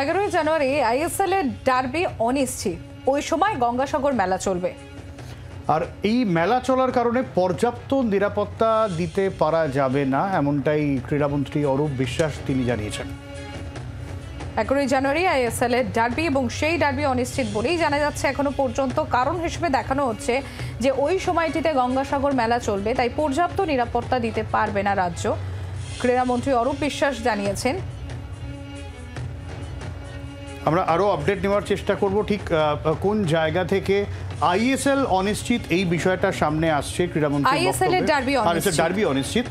11ই জানুয়ারি ISL এর derby অনিশ্চিত। ওই সময় গঙ্গাসাগর মেলা চলবে। আর এই মেলা চলার কারণে পর্যাপ্ত নিরাপত্তা দিতে পারা যাবে না, এমনটাই ক্রীড়ামন্ত্রী অরূপ বিশ্বাস তিনি জানিয়েছেন। 11ই জানুয়ারি আইএসএল এর ডার্বি এবং সেই ডার্বি অনিশ্চিত বলেই জানা যাচ্ছে এখনো পর্যন্ত। কারণ হিসেবে দেখানো হচ্ছে যে ওই সময়টিতে গঙ্গাসাগর মেলা চলবে, তাই পর্যাপ্ত নিরাপত্তা দিতে পারবে না রাজ্য। ক্রীড়ামন্ত্রী অরূপ বিশ্বাস জানিয়েছেন। আমরা আরো আপডেট নেওয়ার চেষ্টা করব ঠিক কোন জায়গা থেকে আইএসএল অনিশ্চিত এই বিষয়টা সামনে আসছে। ক্রীড়ামন্ত্রী আইএসএল এর ডার্বি অনিশ্চিত।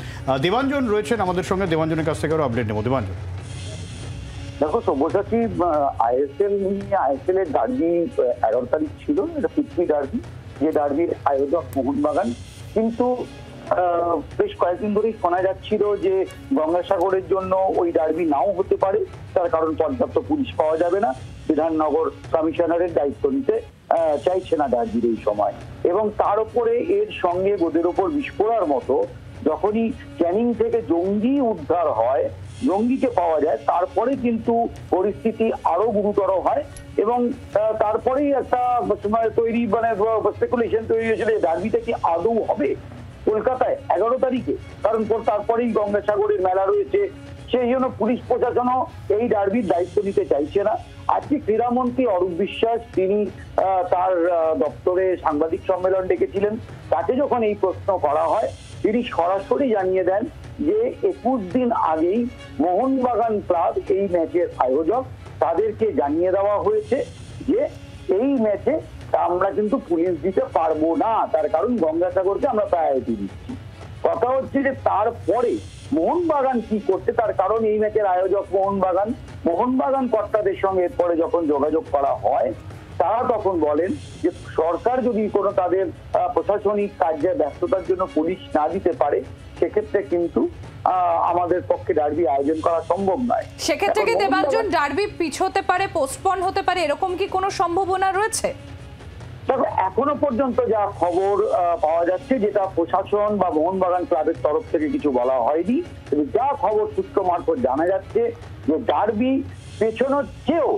দেবাঞ্জন রয়েছেন আমাদের সঙ্গে, দেবাঞ্জনের কাছ থেকে আরো আপডেট নেব। দেবাঞ্জন, দেখো সব্যসাচী, আইএসএল এর ডার্বি 11 তারিখ ছিল, এটা পৃথ্বী ডার্বি, যে ডার্বির আয়োজক মোহনবাগান। কিন্তু বেশ কয়েকদিন ধরেই শোনা যাচ্ছিল যে গঙ্গাসাগরের জন্য ওই ডার্বি নাও হতে পারে, তার কারণ পর্যাপ্ত পুলিশ পাওয়া যাবে না, বিধাননগর কমিশনারের দায়িত্ব নিতে চাইছে না ডার্বির এই সময়। এবং তার উপরে এর সঙ্গে ওদের ওপর বিস্ফোরার মতো যখনই ক্যানিং থেকে জঙ্গি উদ্ধার হয়, জঙ্গিকে পাওয়া যায়, তারপরে কিন্তু পরিস্থিতি আরো গুরুতর হয়। এবং তারপরেই একটা তৈরি স্পেকুলেশন তৈরি হয়েছিল ডার্বিটা কি আদৌ হবে কলকাতায় 11 তারিখে, কারণ তারপরেই গঙ্গাসাগরের মেলা রয়েছে। সেই জন্য পুলিশ প্রশাসনও এই ডার্বির দায়িত্ব নিতে চাইছে না। আজকে ক্রীড়ামন্ত্রী অরূপ বিশ্বাস তিনি তার দপ্তরে সাংবাদিক সম্মেলন ডেকেছিলেন। তাকে যখন এই প্রশ্ন করা হয়, তিনি সরাসরি জানিয়ে দেন যে 21 দিন আগেই মোহনবাগান ক্লাব এই ম্যাচের আয়োজক, তাদেরকে জানিয়ে দেওয়া হয়েছে যে এই ম্যাচে আমরা কিন্তু পুলিশ দিতে পারবো না, তার কারণ গঙ্গাসাগরকে আমরা প্রায়োরিটি দিচ্ছি। কথা হচ্ছে যে তারপরে মোহনবাগান কি করছে, তার কারণ এই ম্যাচের আয়োজক মোহনবাগান কর্তাদের সঙ্গে এরপরে যখন যোগাযোগ করা হয়, তারা তখন বলেন যে সরকার যদি কোনো তাদের প্রশাসনিক কার্যে ব্যস্ততার জন্য পুলিশ না দিতে পারে, সেক্ষেত্রে কিন্তু আমাদের পক্ষে ডার্বি আয়োজন করা সম্ভব নয়। সেক্ষেত্রে কি দেবাঞ্জন ডার্বি পিছোতে পারে, পোস্টপন হতে পারে, এরকম কি কোনো সম্ভাবনা রয়েছে? দেখো, এখনো পর্যন্ত যা খবর পাওয়া যাচ্ছে, যেটা প্রশাসন বা মোহনবাগান ক্লাবের তরফ থেকে কিছু বলা হয়নি, কিন্তু যা খবর সূত্র মারফত জানা যাচ্ছে যে ডার্বি পেছনোর চেয়েও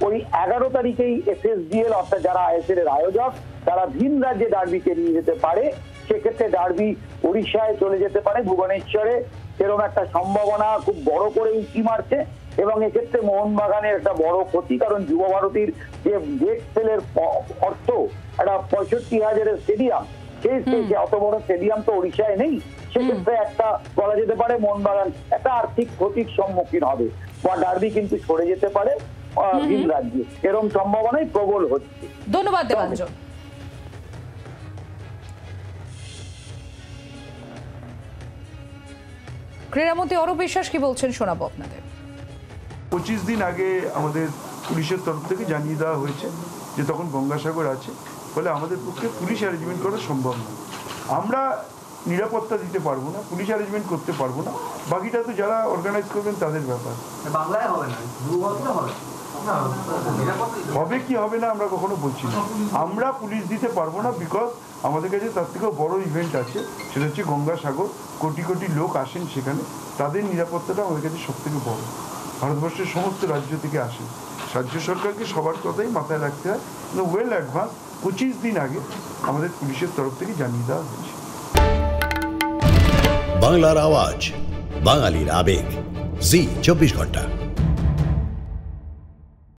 ওই 11 তারিখেই এফএসডিএল অর্থাৎ যারা আইএসএল এর আয়োজক, তারা ভিন রাজ্যে ডার্বিকে নিয়ে যেতে পারে। সেক্ষেত্রে ডার্বি ওড়িশায় চলে যেতে পারে, ভুবনেশ্বরে, সেরকম একটা সম্ভাবনা খুব বড় করে উঁকি মারছে। এবং এক্ষেত্রে মোহনবাগানের একটা বড় ক্ষতি, কারণ যুব ভারতীর যে গেট সেলের অর্থ একটা 65,000 স্টেডিয়াম, সেই অত বড় স্টেডিয়াম তো ওড়িশায় নেই। সেক্ষেত্রে একটা বলা যেতে পারে মোহনবাগান একটা আর্থিক ক্ষতির সম্মুখীন হবে, বা ডার্বি কিন্তু সরে যেতে পারে ভিন রাজ্যে, এরকম সম্ভাবনাই প্রবল হচ্ছে। ধন্যবাদ দেবাঞ্জন। ক্রীড়ামন্ত্রী অরূপ বিশ্বাস কি বলছেন শোনাবো আপনাদের। 25 দিন আগে আমাদের পুলিশের তরফ থেকে জানিয়ে দেওয়া হয়েছে যে তখন গঙ্গাসাগর আছে, ফলে আমাদের পক্ষে পুলিশ অ্যারেঞ্জমেন্ট করা সম্ভব না। আমরা নিরাপত্তা দিতে পারবো না, পুলিশ অ্যারেঞ্জমেন্ট করতে পারবো না, বাকিটা তো যারা অর্গানাইজ করবেন তাদের ব্যাপার। বাংলায় হবে না, হবে কি হবে না আমরা কখনো বলছি না। আমরা পুলিশ দিতে পারবো না, বিকজ আমাদের কাছে তার থেকেও বড় ইভেন্ট আছে, সেটা হচ্ছে গঙ্গাসাগর। কোটি কোটি লোক আসেন সেখানে, তাদের নিরাপত্তাটা আমাদের কাছে সব থেকে বড়। ভারতবর্ষের সমস্ত রাজ্য থেকে আসেন, রাজ্য সরকারকে সবার কথাই মাথায় রাখতে হয়। ওয়েল অ্যাডভান্স 25 দিন আগে আমাদের পুলিশের তরফ থেকে জানিয়ে দেওয়া হয়েছে। বাংলার আওয়াজ, বাঙালির আবেগ, জি 24 ঘন্টা।